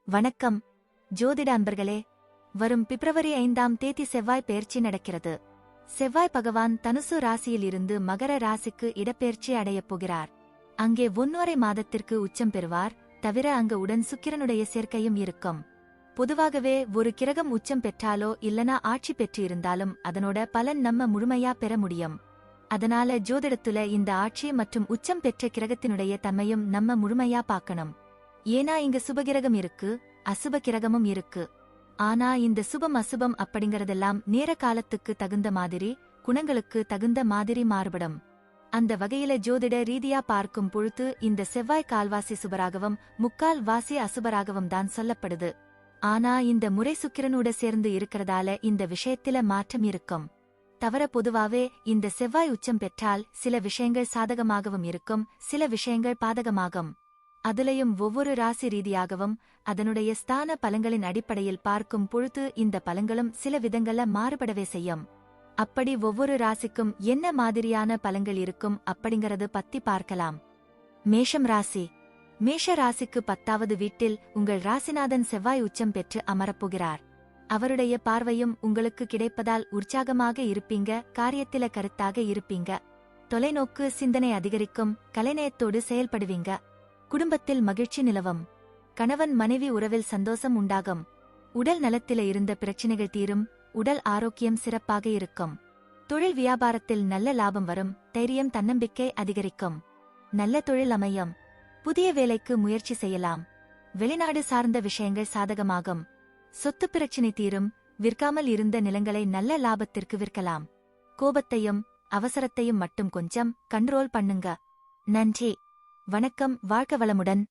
வணக்கம் ஜோதிட அன்பர்களே. வரும் பிப்ரவரி 5ஆம் தேதி செவ்வாய் பெயர்ச்சி நடக்கிறது. செவ்வாய் பகவான் தனுசு ராசியில் இருந்து மகர ராசிக்கு இடப்பெயர்ச்சி அடையப் போகிறார். அங்கே 1.5 மாதத்திற்கு உச்சம் பெறுவார். தவிர அங்கு உடன் சுக்கிரனுடைய சேர்க்கையும் இருக்கும். பொதுவாகவே ஒரு கிரகம் உச்சம் பெற்றாலோ இல்லனா ஆட்சி பெற்றிருந்தாலும் அதனோட பலன் நம்ம முழுமையா பெற முடியும். அதனால ஜோதிடத்துல இந்த ஆட்சி மற்றும் உச்சம் பெற்ற கிரகத்தினுடைய தன்மையும் நம்ம முழுமையா பார்க்கணும். ஏனா இங்க சுபகிரகம் இருக்கு, அசுப கிரகமும் இருக்கு. ஆனா இந்த சுபம் அசுபம் அப்படிங்கறதெல்லாம் நேர காலத்துக்கு தகுந்த மாதிரி, குணங்களுக்கு தகுந்த மாதிரி மாறுபடும். அந்த வகையில ஜோதிட ரீதியா பார்க்கும் பொழுது இந்த செவ்வாய் கால்வாசி சுபராகவும் 3/4 வாசி அசுபராகவும் தான் சொல்லப்படுது. ஆனா இந்த முறை சுக்கிரனோட சேர்ந்து இருக்கிறதால இந்த விஷயத்தில மாற்றம் இருக்கும். தவிர பொதுவாவே இந்த செவ்வாய் உச்சம் பெற்றால் சில விஷயங்கள் சாதகமாகவும் இருக்கும், சில விஷயங்கள் பாதகமாகும். அதுலயும் ஒவ்வொரு ராசி ரீதியாகவும் அதனுடைய ஸ்தான பலங்களின் அடிப்படையில் பார்க்கும் பொழுது இந்த பலங்களும் சில விதங்கள்ல மாறுபடவே செய்யும். அப்படி ஒவ்வொரு ராசிக்கும் என்ன மாதிரியான பலங்கள் இருக்கும் அப்படிங்கறது பத்தி பார்க்கலாம். மேஷம் ராசி. மேஷ ராசிக்கு 10வது வீட்டில் உங்கள் ராசிநாதன் செவ்வாய் உச்சம் பெற்று அமரப்போகிறார். அவருடைய பார்வையும் உங்களுக்கு கிடைப்பதால் உற்சாகமாக இருப்பீங்க, காரியத்தில கருத்தாக இருப்பீங்க. தொலைநோக்கு சிந்தனை அதிகரிக்கும், கலைநயத்தோடு செயல்படுவீங்க. குடும்பத்தில் மகிழ்ச்சி நிலவும். கணவன் மனைவி உறவில் சந்தோஷம் உண்டாகும். உடல் நலத்தில இருந்த பிரச்சினைகள் தீரும், உடல் ஆரோக்கியம் சிறப்பாக இருக்கும். தொழில் வியாபாரத்தில் நல்ல லாபம் வரும், தைரியம் தன்னம்பிக்கை அதிகரிக்கும். நல்ல தொழில் அமையும். புதிய வேலைக்கு முயற்சி செய்யலாம். வெளிநாடு சார்ந்த விஷயங்கள் சாதகமாகும். சொத்து பிரச்சினை தீரும், விற்காமல் இருந்த நிலங்களை நல்ல லாபத்திற்கு விற்கலாம். கோபத்தையும் அவசரத்தையும் மட்டும் கொஞ்சம் கண்ட்ரோல் பண்ணுங்க. நன்றி, வணக்கம், வாழ்க வளமுடன்.